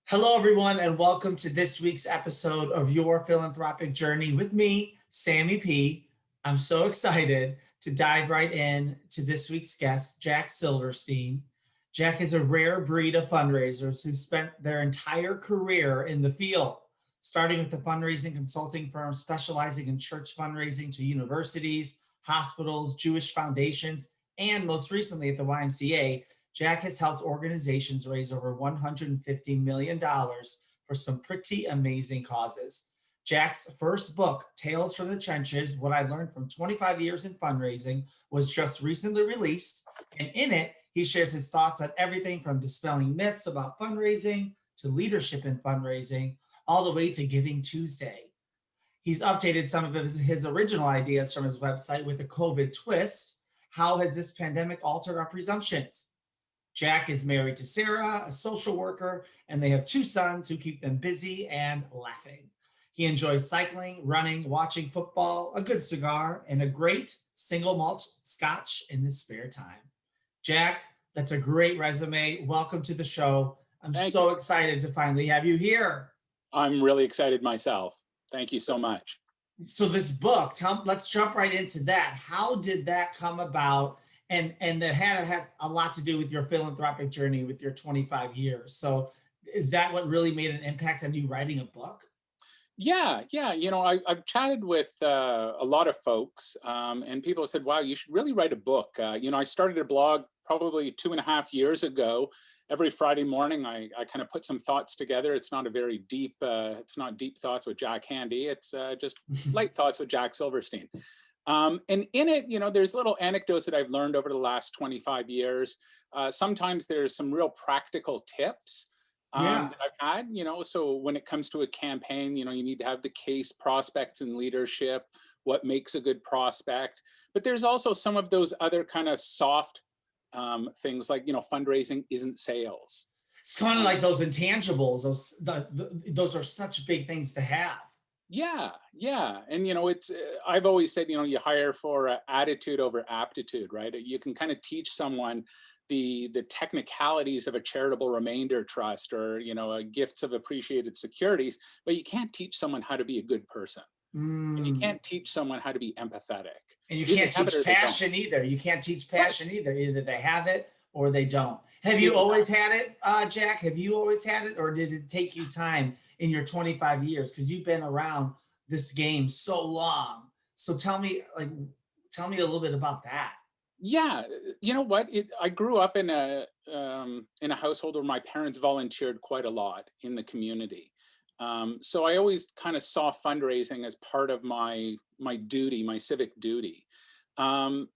Hello, everyone, and welcome to this week's episode of Your Philanthropic Journey with me, Sammy P. I'm so excited to dive right in to this week's guest, Jack Silverstein. Jack is a rare breed of fundraisers who spent their entire career in the field, starting with the fundraising consulting firm specializing in church fundraising to universities, hospitals, Jewish foundations, and most recently at the YMCA. Jack has helped organizations raise over $150 million for some pretty amazing causes. Jack's first book, Tales from the Trenches, What I Learned from 25 Years in Fundraising, was just recently released. And in it, he shares his thoughts on everything from dispelling myths about fundraising to leadership in fundraising, all the way to Giving Tuesday. He's updated some of his original ideas from his website with a COVID twist. How has this pandemic altered our presumptions? Jack is married to Sarah, a social worker, and they have two sons who keep them busy and laughing. He enjoys cycling, running, watching football, a good cigar, and a great single malt scotch in his spare time. Jack, that's a great resume. Welcome to the show. I'm Thank so you. excited to finally have you here. I'm really excited myself. Thank you so much. So this book, let's jump right into that. How did that come about? And that had a lot to do with your philanthropic journey with your 25 years. So is that what really made an impact on you writing a book? Yeah. I've chatted with a lot of folks, and people have said, wow, you should really write a book. I started a blog probably 2.5 years ago. Every Friday morning, I kind of put some thoughts together. It's not a very deep, it's not deep thoughts with Jack Handy. It's just light thoughts with Jack Silverstein. And in it, there's little anecdotes that I've learned over the last 25 years. Sometimes there's some real practical tips Yeah. that I've had, so when it comes to a campaign, you need to have the case, prospects, and leadership, what makes a good prospect. But there's also some of those other kind of soft things like, fundraising isn't sales. It's kind of Um, like those intangibles. Those are such big things to have. yeah. And, I've always said, you hire for attitude over aptitude, right? You can kind of teach someone the technicalities of a charitable remainder trust or, gifts of appreciated securities, but you can't teach someone how to be a good person. And you Mm. can't teach someone how to be empathetic. And you Either can't they have it teach or they don't. passion either. You can't teach Right. passion either. Either they have it or they don't. Have you always Exactly. had it, Jack? Have you always had it, or did it take you time in your 25 years? Because you've been around this game so long. So tell me a little bit about that. Yeah, you know what? I grew up in a household where my parents volunteered quite a lot in the community. So I always kind of saw fundraising as part of my duty, my civic duty. And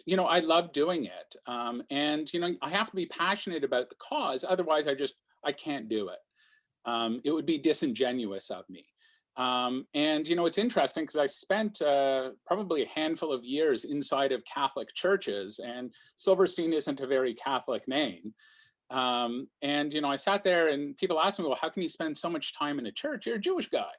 I love doing it. And I have to be passionate about the cause, otherwise I can't do it. It would be disingenuous of me. And it's interesting because I spent probably a handful of years inside of Catholic churches, and Silverstein isn't a very Catholic name. And I sat there, and people asked me, "Well, how can you spend so much time in a church? You're a Jewish guy."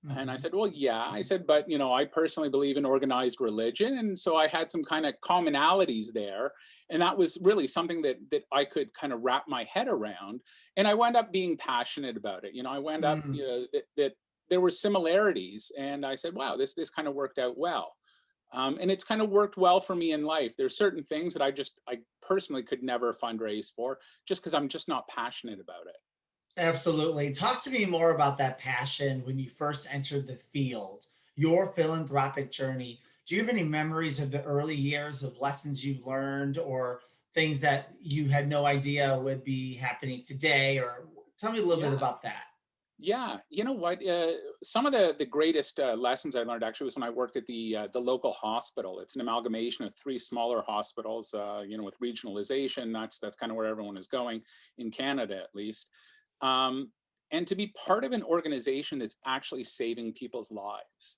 And I Mhm. said, "Well, yeah." I said, "But I personally believe in organized religion, and so I had some kind of commonalities there, and that was really something that I could kind of wrap my head around." And I wound up being passionate about it. I wound up, Mm. that there were similarities, and I said, "Wow, this kind of worked out well." And it's kind of worked well for me in life. There's certain things that I personally could never fundraise for, just because I'm just not passionate about it. Absolutely. Talk to me more about that passion when you first entered the field, your philanthropic journey. Do you have any memories of the early years of lessons you've learned or things that you had no idea would be happening today? Or tell me a little bit Yeah. about that. Yeah, you know what? Some of the greatest lessons I learned actually was when I worked at the local hospital. It's an amalgamation of three smaller hospitals. With regionalization, that's kind of where everyone is going in Canada, at least. Um, and to be part of an organization that's actually saving people's lives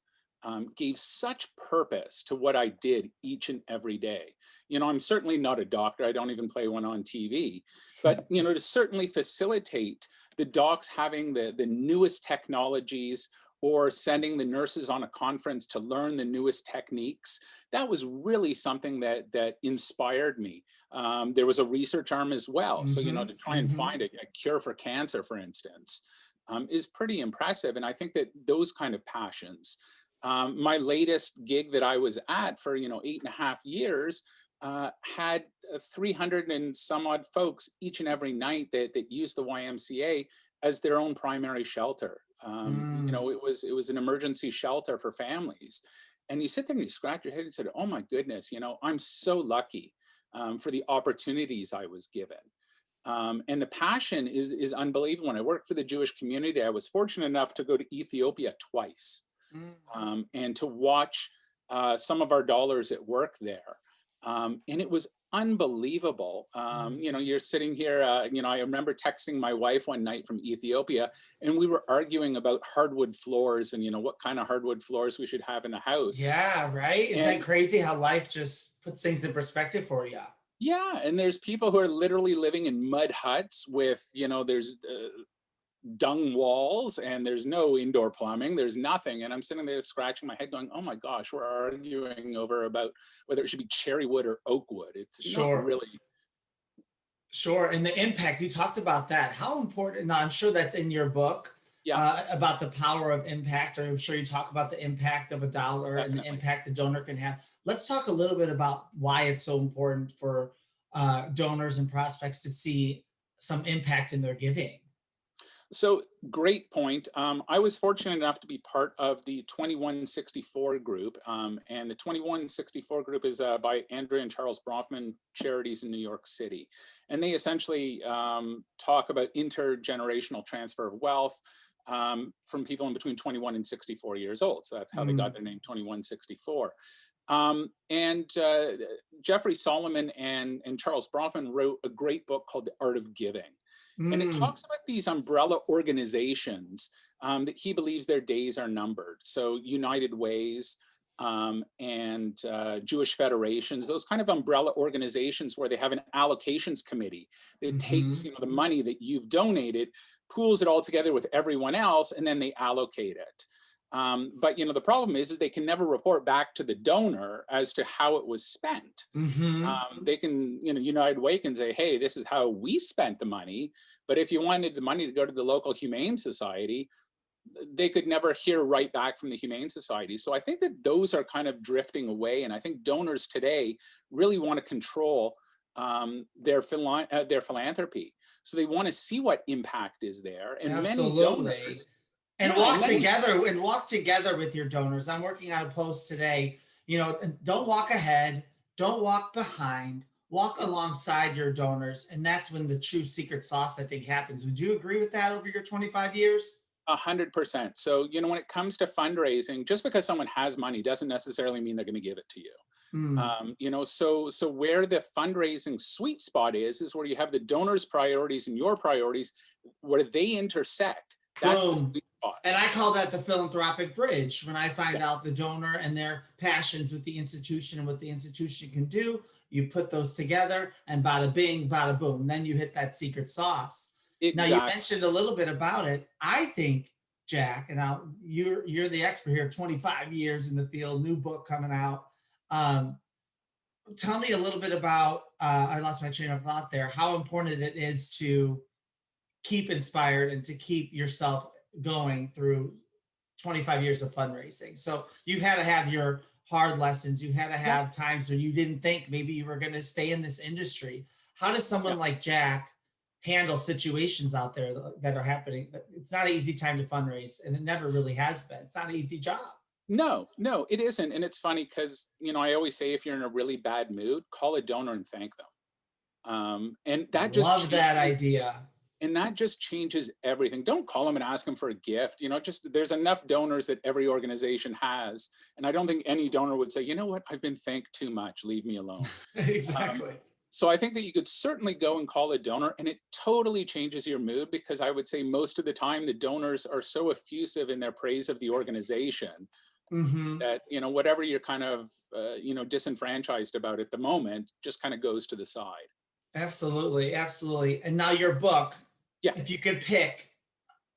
gave such purpose to what I did each and every day. I'm certainly not a doctor. I don't even play one on TV, but to certainly facilitate the docs having the newest technologies or sending the nurses on a conference to learn the newest techniques. That was really something that inspired me. There was a research arm as well. So, Mm-hmm. to try and Mm-hmm. find a cure for cancer, for instance, is pretty impressive. And I think that those kind of passions, my latest gig that I was at for, 8.5 years, had 300 and some odd folks each and every night that used the YMCA as their own primary shelter. Mm. It was an emergency shelter for families. And you sit there and you scratch your head and said, "Oh my goodness, I'm so lucky for the opportunities I was given." And the passion is unbelievable. When I worked for the Jewish community, I was fortunate enough to go to Ethiopia twice, Mm. and to watch some of our dollars at work there. And it was unbelievable. Mm. You're sitting here, I remember texting my wife one night from Ethiopia, and we were arguing about hardwood floors and, what kind of hardwood floors we should have in the house. Yeah, right. Is that And crazy how life just puts things in perspective for you? yeah, and there's people who are literally living in mud huts with, there's dung walls and there's no indoor plumbing, there's nothing. And I'm sitting there scratching my head going, "Oh my gosh, we're arguing over about whether it should be cherry wood or oak wood." It's not Sure. really. Sure. And the impact, you talked about that. How important, now I'm sure that's in your book, Yeah, about the power of impact, or I'm sure you talk about the impact of a dollar and the definitely. impact a donor can have. Let's talk a little bit about why it's so important for donors and prospects to see some impact in their giving. So great point. I was fortunate enough to be part of the 2164 group, and the 2164 group is by Andrea and Charles Bronfman Charities in New York City, and they essentially talk about intergenerational transfer of wealth from people in between 21 and 64 years old. So that's how they got Mm. their name, 2164. And Jeffrey Solomon and Charles Bronfman wrote a great book called The Art of Giving. And it Mm. talks about these umbrella organizations that he believes their days are numbered. So United Ways and Jewish Federations, those kind of umbrella organizations where they have an allocations committee that takes, Hmm. the money that you've donated, pools it all together with everyone else, and then they allocate it. But the problem is they can never report back to the donor as to how it was spent. Hmm. They can, United Way can say, "Hey, this is how we spent the money." But if you wanted the money to go to the local Humane Society, they could never hear right back from the Humane Society. So I think that those are kind of drifting away. And I think donors today really want to control their philanthropy. So they want to see what impact is there. And many Absolutely. donors, yeah, and many, And walk together with your donors. I'm working on a post today. Don't walk ahead, don't walk behind, walk alongside your donors, and that's when the true secret sauce, I think, happens. Would you agree with that over your 25 years? 100%. So, when it comes to fundraising, just because someone has money doesn't necessarily mean they're going to give it to you. Mm. So where the fundraising sweet spot is where you have the donors' priorities and your priorities, where they intersect. That's the Boom. sweet spot. And I call that the philanthropic bridge. When I Yeah, find out the donor and their passions with the institution and what the institution can do, you put those together and bada bing, bada boom. Then you hit that secret sauce. Now you exactly. mentioned a little bit about it. I think, Jack, and now you're the expert here, 25 years in the field, new book coming out. Um, Tell me a little bit about, I lost my train of thought there, how important it is to keep inspired and to keep yourself going through 25 years of fundraising. So you had to have your hard lessons. You had to Yeah, have times when you didn't think maybe you were going to stay in this industry. How does yeah. someone like Jack handle situations out there that are happening? It's not an easy time to fundraise, and it never really has been. It's not an easy job. No, no, it isn't. And it's funny because, I always say if you're in a really bad mood, call a donor and thank them. And that just Love that changes. idea. And that just changes everything. Don't call them and ask them for a gift. Just there's enough donors that every organization has. And I don't think any donor would say, "You know what, I've been thanked too much. Leave me alone." Um, Exactly. so I think that you could certainly go and call a donor, and it totally changes your mood, because I would say most of the time the donors are so effusive in their praise of the organization Hmm. that, whatever you're kind of, disenfranchised about at the moment just kind of goes to the side. Absolutely. Absolutely. And now your book, Yeah. if you could pick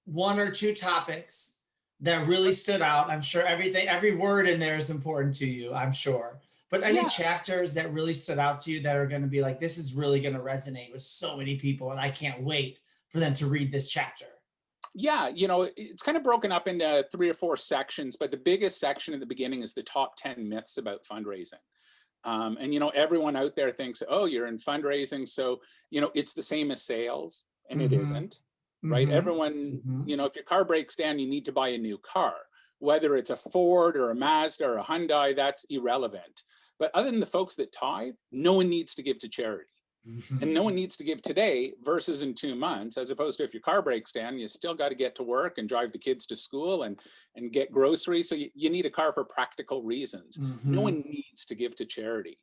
one or two topics that really stood out? I'm sure every word in there is important to you, I'm sure. But any Yeah. chapters that really stood out to you that are going to be like, this is really going to resonate with so many people, and I can't wait for them to read this chapter? Yeah, it's kind of broken up into 3 or 4 sections, but the biggest section at the beginning is the top 10 myths about fundraising. And everyone out there thinks, oh, you're in fundraising, so it's the same as sales, and it Mm-hmm. isn't, right? Mm-hmm. Everyone, Mm-hmm. if your car breaks down, you need to buy a new car, whether it's a Ford or a Mazda or a Hyundai, that's irrelevant. But other than the folks that tithe, no one needs to give to charity. And no one needs to give today versus in 2 months, as opposed to if your car breaks down, you still got to get to work and drive the kids to school and get groceries. So you need a car for practical reasons. No Mm-hmm. one needs to give to charity.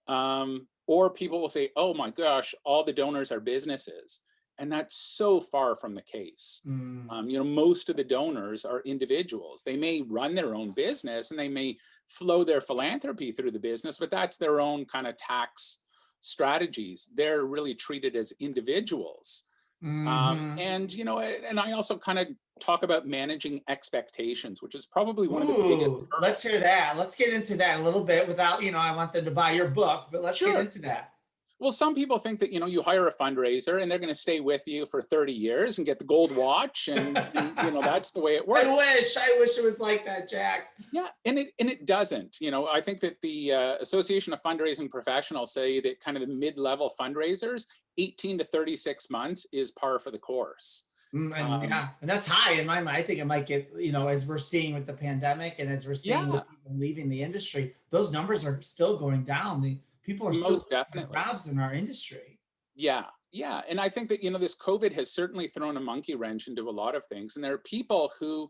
Or people will say, oh my gosh, all the donors are businesses. And that's so far from the case. Mm. Most of the donors are individuals. They may run their own business and they may flow their philanthropy through the business, but that's their own kind of tax strategies. They're really treated as individuals. Mm-hmm. And I also kind of talk about managing expectations, which is probably one of the biggest Ooh, let's hear that. Let's get into that a little bit without, I want them to buy your book, but let's get Sure. into that. Well, some people think that, you hire a fundraiser and they're going to stay with you for 30 years and get the gold watch. And that's the way it works. I wish it was like that, Jack. Yeah. And it doesn't. I think that the Association of Fundraising Professionals say that kind of the mid-level fundraisers, 18 to 36 months is par for the course. And yeah, and that's high in my mind. I think it might get, as we're seeing with the pandemic and as we're seeing Yeah, with people leaving the industry, those numbers are still going down. The people are still most losing definitely. their jobs in our industry. Yeah, yeah. And I think that, this COVID has certainly thrown a monkey wrench into a lot of things. And there are people who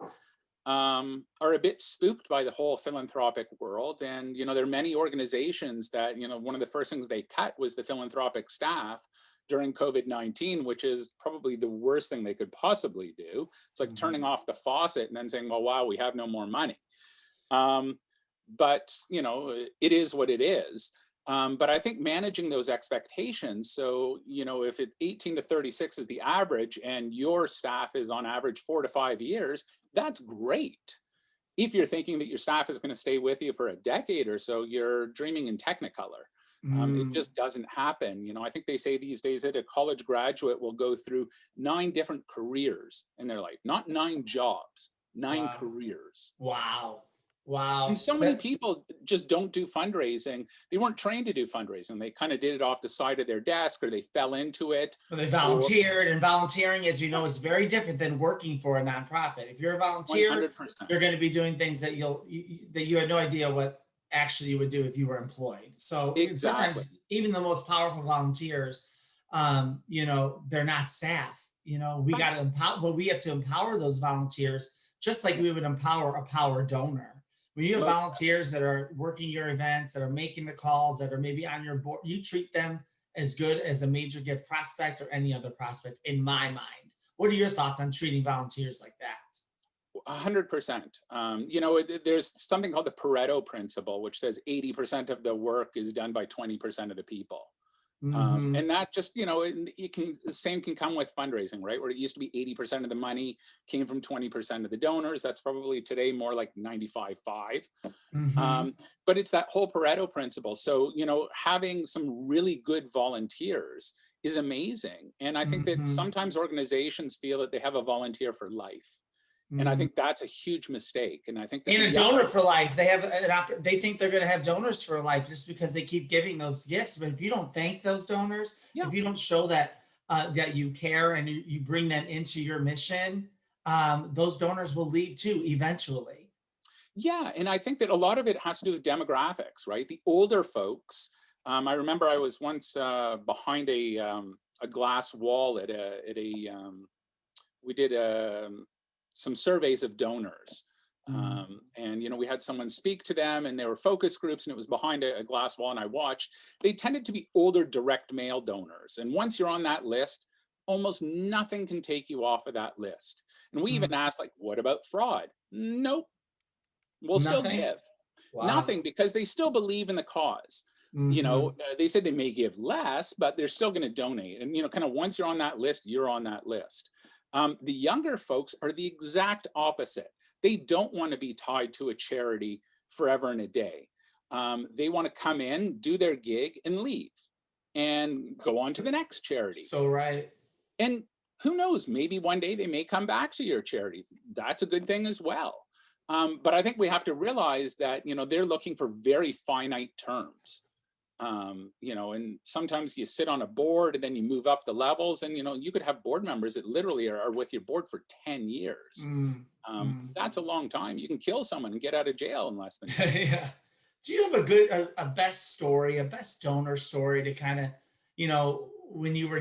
are a bit spooked by the whole philanthropic world. And, there are many organizations that, one of the first things they cut was the philanthropic staff during COVID-19, which is probably the worst thing they could possibly do. It's like turning off the faucet and then saying, well, wow, we have no more money. But, it is what it is. But I think managing those expectations. So, if it's 18 to 36 is the average and your staff is on average 4 to 5 years, that's great. If you're thinking that your staff is going to stay with you for a decade or so, you're dreaming in Technicolor. It Mm, just doesn't happen. I think they say these days that a college graduate will go through 9 different careers in their life, not 9 jobs, 9 wow. careers. Wow. And Wow. so many people just don't do fundraising. They weren't trained to do fundraising. They kind of did it off the side of their desk, or they fell into it. They Or volunteered, and volunteering, as we yeah, know, is very different than working for a nonprofit. If you're a volunteer, 100%. you're going to be doing things that that you had no idea what actually you would do if you were employed. So and Exactly. sometimes even the most powerful volunteers, they're not staff. We Right. got to empower, but we have to empower those volunteers just like we would empower a power donor. When you have Most volunteers that are working your events, that are making the calls, that are maybe on your board, you treat them as good as a major gift prospect or any other prospect, in my mind. What are your thoughts on treating volunteers like that? 100%. There's something called the Pareto principle, which says 80% of the work is done by 20% of the people. Mm-hmm. And that just, the same can come with fundraising, right? Where it used to be 80% of the money came from 20% of the donors. That's probably today more like 95-5. Mm-hmm. Um, but it's that whole Pareto principle. So, having some really good volunteers is amazing. And I think that Mm-hmm. sometimes organizations feel that they have a volunteer for life. And I Mm-hmm. think that's a huge mistake. And I think that And the a donor younger, for life. They think they're going to have donors for life just because they keep giving those gifts. But if you don't thank those donors, yeah, if you don't show that you care and you bring them into your mission, those donors will leave too eventually. yeah. And I think that a lot of it has to do with demographics, right? The older folks. I remember I was once behind a glass wall we did some surveys of donors. Mm. And we had someone speak to them, and there were focus groups, and it was behind a glass wall, and I watched. They tended to be older direct mail donors, and once you're on that list, almost nothing can take you off of that list. And we even Mm. asked, like, what about fraud? Nope, we'll still Nothing. give. Wow. Nothing, because they still believe in the cause. Mm-hmm. They said they may give less, but they're still going to donate. And kind of once you're on that list, you're on that list. The younger folks are the exact opposite. they don't want to be tied to a charity forever and a day. They want to come in, do their gig, and leave, and go on to the next charity. So right. And who knows, maybe one day they may come back to your charity. That's a good thing as well. But I think we have to realize that, they're looking for very finite terms. And sometimes you sit on a board and then you move up the levels, and, you could have board members that literally are with your board for 10 years. That's a long time. You can kill someone and get out of jail in less than 10 years. Yeah. Do you have a best story, a best donor story to kind of, when you were,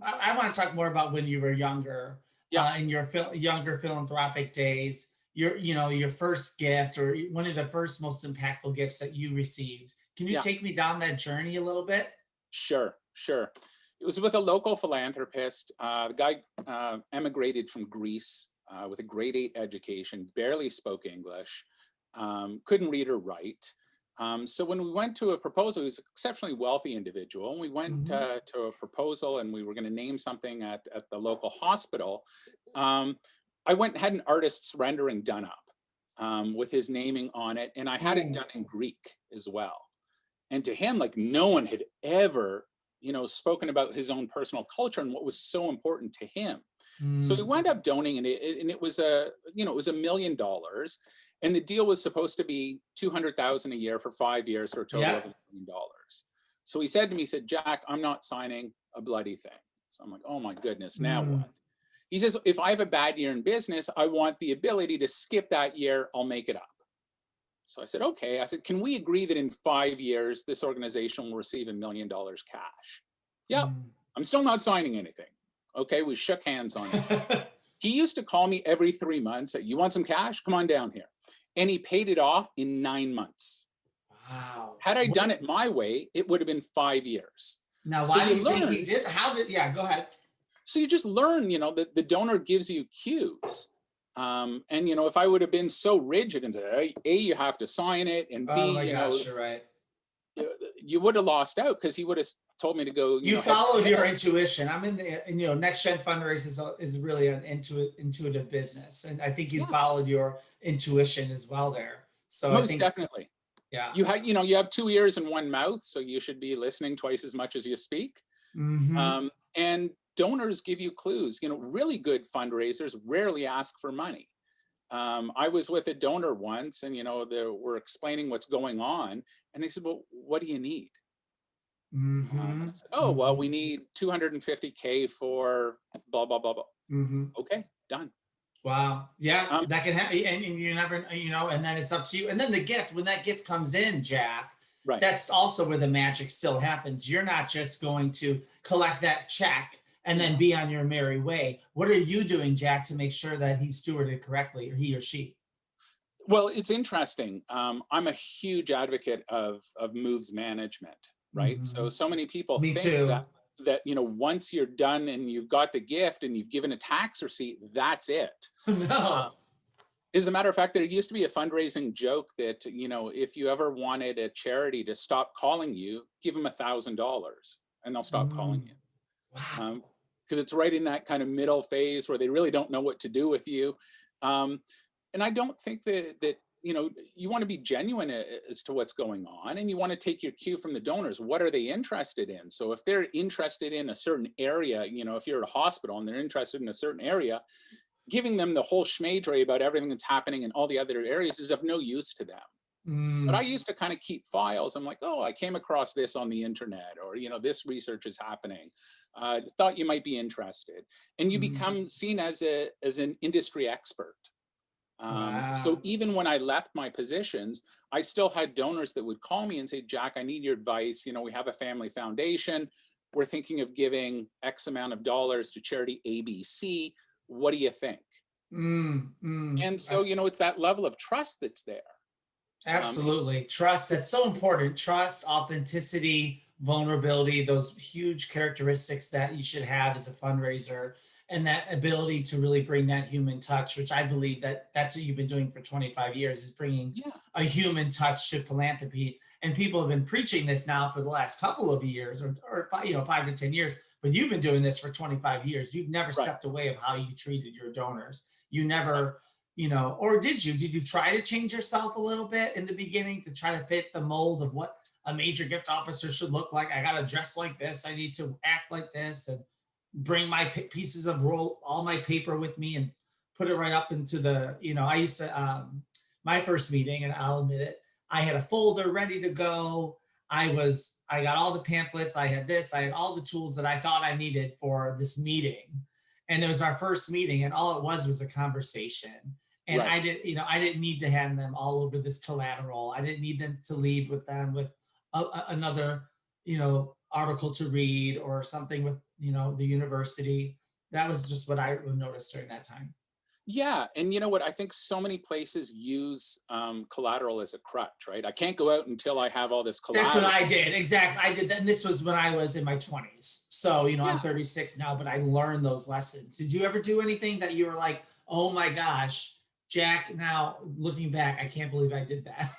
I want to talk more about when you were younger, Yeah. in your younger philanthropic days, your first gift or one of the first most impactful gifts that you received. Can you Yeah. take me down that journey a little bit? Sure. It was with a local philanthropist. The guy emigrated from Greece with a grade 8 education, barely spoke English, couldn't read or write. So when we went to a proposal, he was an exceptionally wealthy individual, and we went to a proposal, and we were going to name something at the local hospital. I went and had an artist's rendering done up with his naming on it, and I had it done in Greek as well. And to him, like, no one had ever, spoken about his own personal culture and what was so important to him. So we wound up donating it, and it was $1 million, and the deal was supposed to be $200,000 a year for 5 years, for a total of $1 million. So he said to me, he said, "Jack, I'm not signing a bloody thing." So I'm like, "Oh my goodness, now what?" He says, "If I have a bad year in business, I want the ability to skip that year. I'll make it up." So I said, "Okay." I said, "Can we agree that in 5 years, this organization will receive $1 million cash?" "Yep." "I'm still not signing anything." Okay, we shook hands on it. He used to call me every 3 months, say, "You want some cash? Come on down here." And he paid it off in 9 months. Wow. Had I done it my way, it would have been 5 years. Now, So why do you you think he learn, did? Yeah, go ahead. so you just learn, that the donor gives you cues. And, if I would have been so rigid and said, A, you have to sign it, and Oh B, my gosh, you're right. you would have lost out, because he would have told me to go, You head to followed your head. intuition. I'm in the, and, NextGen Fundraisers is really an intuitive business. And I think you Yeah, followed your intuition as well there. So I most think, definitely. yeah. You have 2 ears and 1 mouth, so you should be listening twice as much as you speak. And donors give you clues. Really good fundraisers rarely ask for money. I was with a donor once, and they were explaining what's going on, and they said, "Well, what do you need?" And I said, "Oh, well, we need 250K for blah blah blah blah." Okay, done. Wow. Yeah, Um, that can happen. And you never, and then it's up to you. And then the gift, when that gift comes in, Jack, right. that's also where the magic still happens. You're not just going to collect that check and then be on your merry way. What are you doing, Jack, to make sure that he's stewarded correctly, or he or she? Well, it's interesting. I'm a huge advocate of moves management, right? So many people Me think too. that once you're done and you've got the gift and you've given a tax receipt, that's it. Uh, No. as a matter of fact, there used to be a fundraising joke that, if you ever wanted a charity to stop calling you, give them $1,000 and they'll stop calling you. Wow. Because it's right in that kind of middle phase where they really don't know what to do with you. And I don't think that you want to be genuine as to what's going on, and you want to take your cue from the donors. What are they interested in? So if they're interested in a certain area, if you're at a hospital and they're interested in a certain area, giving them the whole schmadre about everything that's happening in all the other areas is of no use to them. But I used to kind of keep files. I'm like, "Oh, I came across this on the internet," or, "This research is happening. Thought you might be interested." And you become seen as an industry expert. So Wow. even when I left my positions, I still had donors that would call me and say, "Jack, I need your advice. We have a family foundation. We're thinking of giving X amount of dollars to charity ABC. What do you think?" And so, it's that level of trust that's there. Um, Absolutely. Trust, that's so important. Trust, authenticity, vulnerability, those huge characteristics that you should have as a fundraiser, and that ability to really bring that human touch, which I believe that that's what you've been doing for 25 years, is bringing yeah, a human touch to philanthropy. And people have been preaching this now for the last couple of years, or 5 to 10 years, but you've been doing this for 25 years. You've never right, stepped away of how you treated your donors. You right. never or did you try to change yourself a little bit in the beginning to try to fit the mold of what a major gift officer should look like? I got to dress like this. I need to act like this and bring my pieces of roll, all my paper with me and put it right up into I used to, my first meeting, and I'll admit it, I had a folder ready to go. I got all the pamphlets. I had this, I had all the tools that I thought I needed for this meeting. And it was our first meeting, and all it was a conversation. And Right. I didn't need to hand them all over this collateral. I didn't need them to leave with them with another, article to read or something with, the university. That was just what I noticed during that time. Yeah, and you know what? I think so many places use collateral as a crutch, right? I can't go out until I have all this That's what collateral. I did. Exactly. I did that. And this was when I was in my 20s. So, I'm Yeah. 36 now, but I learned those lessons. Did you ever do anything that you were like, oh my gosh, Jack, now looking back, I can't believe I did that?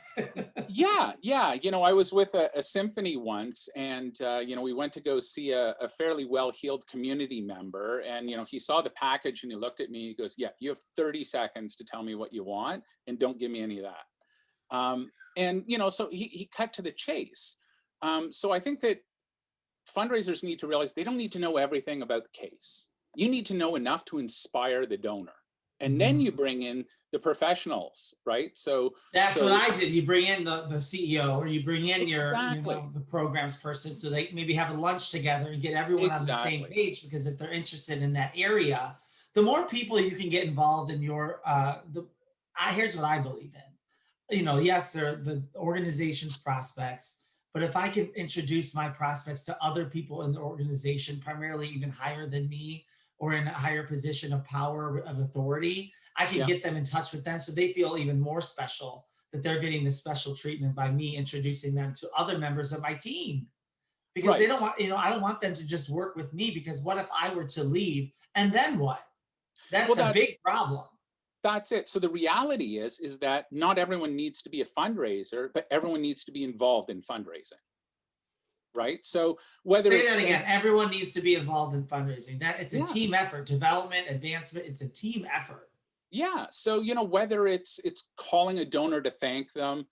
Yeah, yeah. I was with a symphony once, and we went to go see a fairly well-heeled community member, and he saw the package and he looked at me. He goes, "Yeah, you have 30 seconds to tell me what you want, and don't give me any of that." And so he cut to the chase. So I think that fundraisers need to realize they don't need to know everything about the case. You need to know enough to inspire the donor, and then you Mhm. bring in the professionals, right? So That's what so I did. You bring in the CEO, or you bring in your, exactly. the programs person, so they maybe have a lunch together and get everyone on the same Exactly. page, because if they're interested in that area, the more people you can get involved in here's what I believe in. Yes, they're the organization's prospects, but if I can introduce my prospects to other people in the organization, primarily even higher than me or in a higher position of power, of authority, I can Yeah, get them in touch with them so they feel even more special, that they're getting this special treatment by me introducing them to other members of my team. Because they right. don't want, I don't want them to just work with me, because what if I were to leave and then what? Well, That's a big problem. that's it. So the reality is that not everyone needs to be a fundraiser, but everyone needs to be involved in fundraising, right? So whether Say it's that think, again. Everyone needs to be involved in fundraising. That it's a yeah, team effort, development, advancement. It's a team effort. yeah. So whether it's calling a donor to thank them,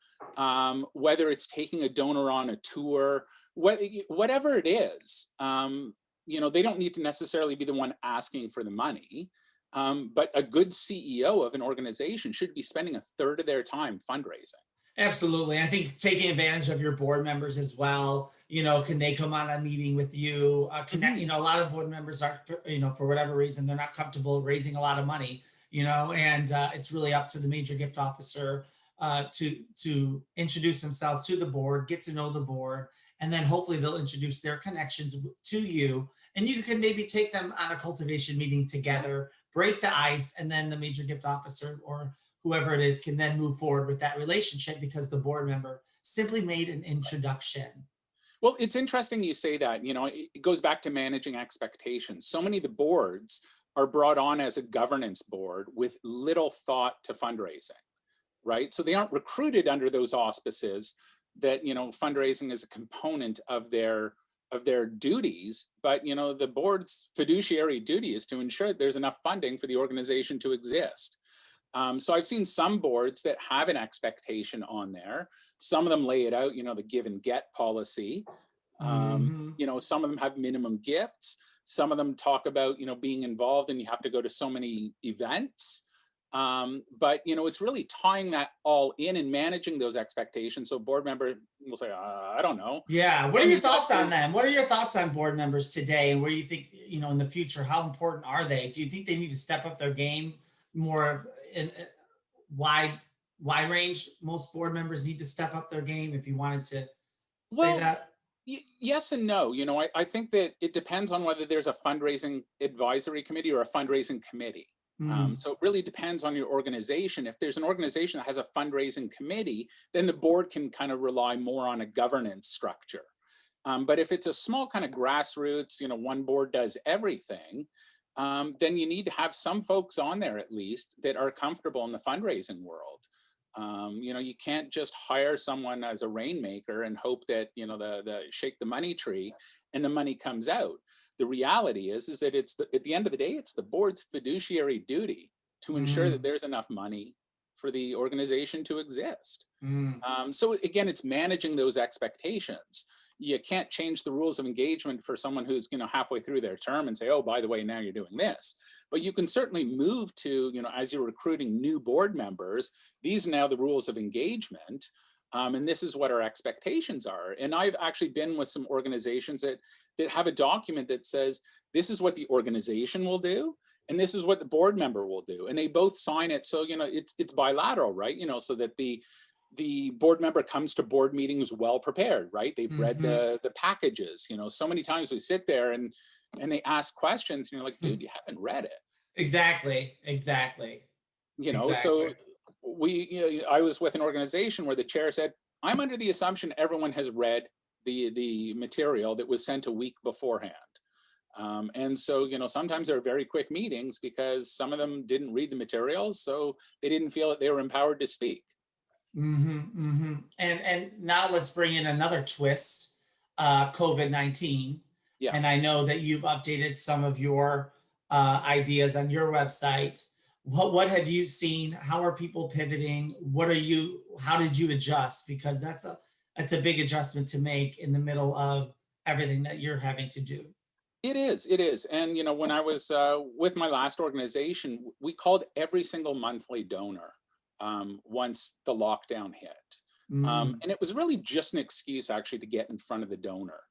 whether it's taking a donor on a tour, whatever it is, they don't need to necessarily be the one asking for the money. But a good CEO of an organization should be spending a third of their time fundraising. Absolutely. I think taking advantage of your board members as well. Can they come on a meeting with you? Connect. Mhm. A lot of board members are, for whatever reason, they're not comfortable raising a lot of money. And it's really up to the major gift officer to introduce themselves to the board, get to know the board, and then hopefully they'll introduce their connections to you, and you can maybe take them on a cultivation meeting Yeah. together, break the ice, and then the major gift officer or whoever it is can then move forward with that relationship because the board member simply made an introduction. Well, it's interesting you say that. It goes back to managing expectations. So many of the boards are brought on as a governance board with little thought to fundraising, right? So they aren't recruited under those auspices that fundraising is a component of their duties. But the board's fiduciary duty is to ensure that there's enough funding for the organization to exist. So I've seen some boards that have an expectation on there. Some of them lay it out, the give and get policy. Mm-hmm. Some of them have minimum gifts. Some of them talk about, being involved and you have to go to so many events. But it's really tying that all in and managing those expectations. So board member will say, I don't know. Yeah. What are And your you've got thoughts on to, them? What are your thoughts on board members today? And where do you think, in the future, how important are they? Do you think they need to step up their game more in wide, wide range? Most board members need to step up their game, if you wanted to say well, that. yes and no. I think that it depends on whether there's a fundraising advisory committee or a fundraising committee. Mm, So it really depends on your organization. If there's an organization that has a fundraising committee, then the board can kind of rely more on a governance structure. But if it's a small kind of grassroots, one board does everything, then you need to have some folks on there at least that are comfortable in the fundraising world. You can't just hire someone as a rainmaker and hope that the shake the money tree and the money comes out. The reality is that at the end of the day, it's the board's fiduciary duty to ensure that Mm, there's enough money for the organization to exist. mm, So again, it's managing those expectations. You can't change the rules of engagement for someone who's, halfway through their term and say, oh, by the way, now you're doing this. But you can certainly move to, as you're recruiting new board members, these are now the rules of engagement. And this is what our expectations are. And I've actually been with some organizations that have a document that says, this is what the organization will do, and this is what the board member will do. And they both sign it. So, it's bilateral, right? So that the board member comes to board meetings well prepared, right? They've read mm-hmm. the packages. So many times we sit there and they ask questions, and you're like, dude, you haven't read it. Exactly, exactly, So exactly. I was with an organization where the chair said, I'm under the assumption everyone has read the material that was sent a week beforehand. And so, sometimes there are very quick meetings because some of them didn't read the materials, so they didn't feel that they were empowered to speak. Mm-hmm, mm-hmm. And now let's bring in another twist, COVID-19. Yeah. And I know that you've updated some of your ideas on your website. What have you seen? How are people pivoting? How did you adjust? Because that's a big adjustment to make in the middle of everything that you're having to do. It is. And, when I was with my last organization, we called every single monthly donor once the lockdown hit. Mm, And it was really just an excuse actually to get in front of the donor.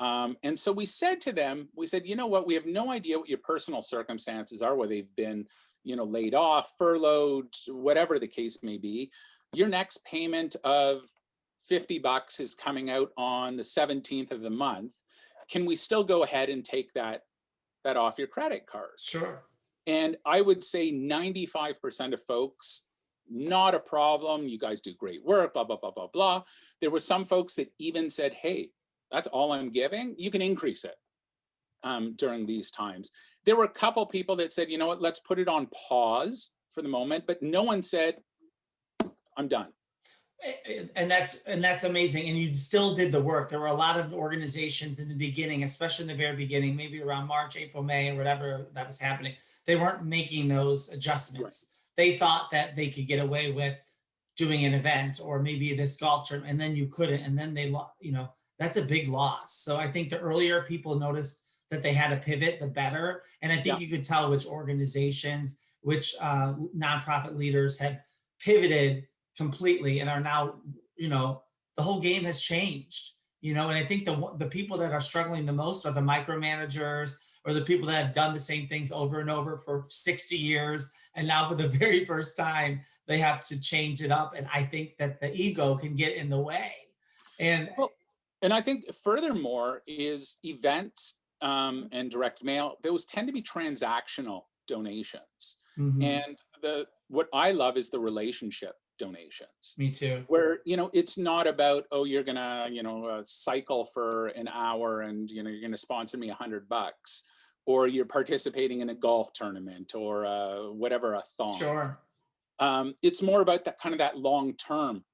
And so we said to them, we said, you know what, we have no idea what your personal circumstances are, whether they've been, laid off, furloughed, whatever the case may be. Your next payment of $50 is coming out on the 17th of the month. Can we still go ahead and take that off your credit card? sure. And I would say 95% of folks, not a problem. You guys do great work, blah, blah, blah, blah, blah. There were some folks that even said, hey, that's all I'm giving. You can increase it during these times. There were a couple people that said, you know what, let's put it on pause for the moment, but no one said, I'm done. And that's amazing, and you still did the work. There were a lot of organizations in the beginning, especially in the very beginning, maybe around March, April, May, or whatever that was happening. They weren't making those Right. adjustments. They thought that they could get away with doing an event or maybe this golf tournament, and then you couldn't, and then that's a big loss. So I think the earlier people noticed that they had to pivot, the better. And I think Yeah. you could tell which organizations, which nonprofit leaders have pivoted completely and are now, the whole game has changed. And I think the people that are struggling the most are the micromanagers or the people that have done the same things over and over for 60 years, and now for the very first time they have to change it up. And I think that the ego can get in the way. And Well, and I think furthermore is events and direct mail, those tend to be transactional donations. mhm, And what I love is the relationship donations, me too. where it's not about, oh, you're gonna cycle for an hour and you're gonna sponsor me $100, or you're participating in a golf tournament or whatever, a thon. Sure. It's more about that kind of that long term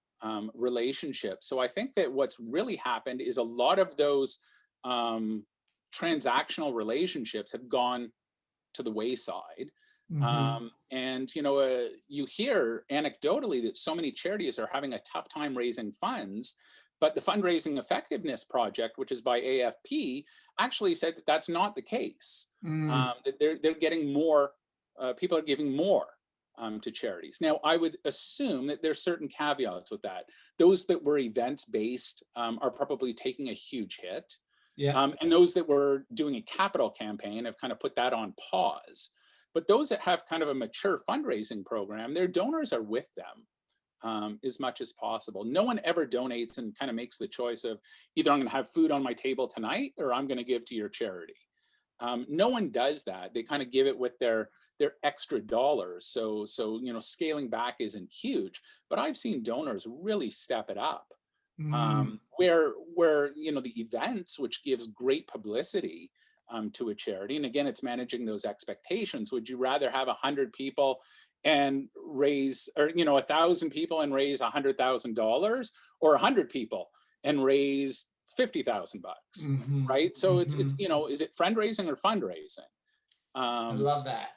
relationship. So I think that what's really happened is a lot of those um, transactional relationships have gone to the wayside. Hmm. And you hear anecdotally that so many charities are having a tough time raising funds, but the Fundraising Effectiveness Project, which is by AFP, actually said that that's not the case. Mm, That they're getting more, people are giving more to charities. Now, I would assume that there's certain caveats with that. Those that were events based are probably taking a huge hit. yeah. And those that were doing a capital campaign have kind of put that on pause. But those that have kind of a mature fundraising program, their donors are with them as much as possible. No one ever donates and kind of makes the choice of either I'm going to have food on my table tonight or I'm going to give to your charity. No one does that. They kind of give it with their extra dollars. So scaling back isn't huge. But I've seen donors really step it up. Mm, Where the events, which gives great publicity to a charity, and again, it's managing those expectations. Would you rather have 100 people and raise, or 1,000 people and raise $100,000, or 100 people and raise $50,000? mhm, Right. So it's mhm. is it fundraising or fundraising? I Um, love that.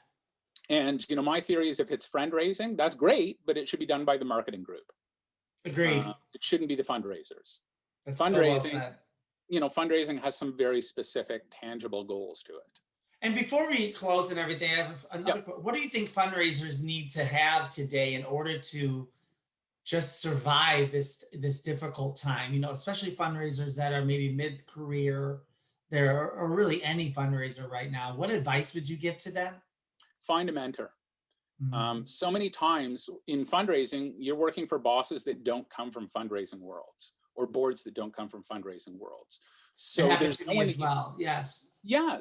And, my theory is if it's fundraising, that's great, but it should be done by the marketing group. Agreed. It shouldn't be the fundraisers. That's so well Fundraising, said. fundraising has some very specific, tangible goals to it. And before we close and everything, I have another. Yep. What do you think fundraisers need to have today in order to just survive this difficult time? Especially fundraisers that are maybe mid-career, there or really any fundraiser right now. What advice would you give to them? Find a mentor. Mhm. So many times in fundraising, you're working for bosses that don't come from fundraising worlds, or boards that don't come from fundraising worlds. It So happened there's to no me one, as well. Yes.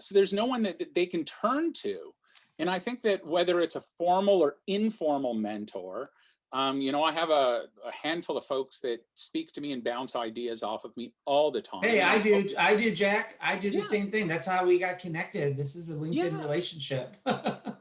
so there's no one that they can turn to. And I think that whether it's a formal or informal mentor, I have a handful of folks that speak to me and bounce ideas off of me all the time. Hey, And I do, Jack. I do the yeah, same thing. That's how we got connected. This is a LinkedIn yeah. relationship.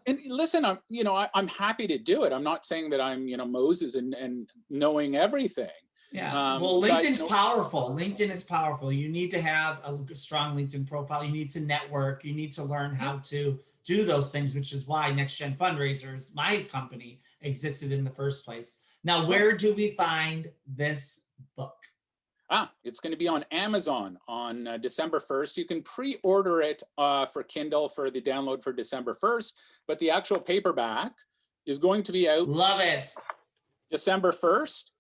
And listen, I'm happy to do it. I'm not saying that I'm, Moses and knowing everything. Yeah. Well, But LinkedIn's powerful. LinkedIn is powerful. You need to have a strong LinkedIn profile. You need to network. You need to learn yeah, how to do those things, which is why NextGen Fundraisers, my company, existed in the first place. Now, yeah. where do we find this book? It's going to be on Amazon on December 1st. You can pre-order it for Kindle for the download for December 1st, but the actual paperback is going to be out Love it. December 1st.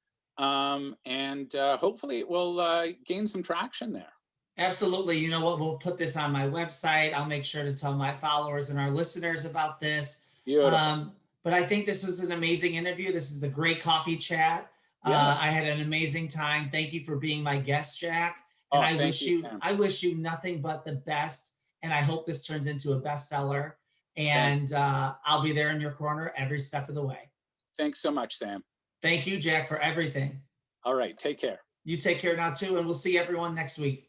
And hopefully it will gain some traction there. Absolutely. You know what? We'll put this on my website. I'll make sure to tell my followers and our listeners about this. Beautiful. But I think this was an amazing interview. This is a great coffee chat. Yes. I had an amazing time. Thank you for being my guest, Jack. And Oh, thank you, Sam. I wish you nothing but the best. And I hope this turns into a bestseller. And I'll be there in your corner every step of the way. Thanks so much, Sam. Thank you, Jack, for everything. All right. Take care. You take care now too, and we'll see everyone next week.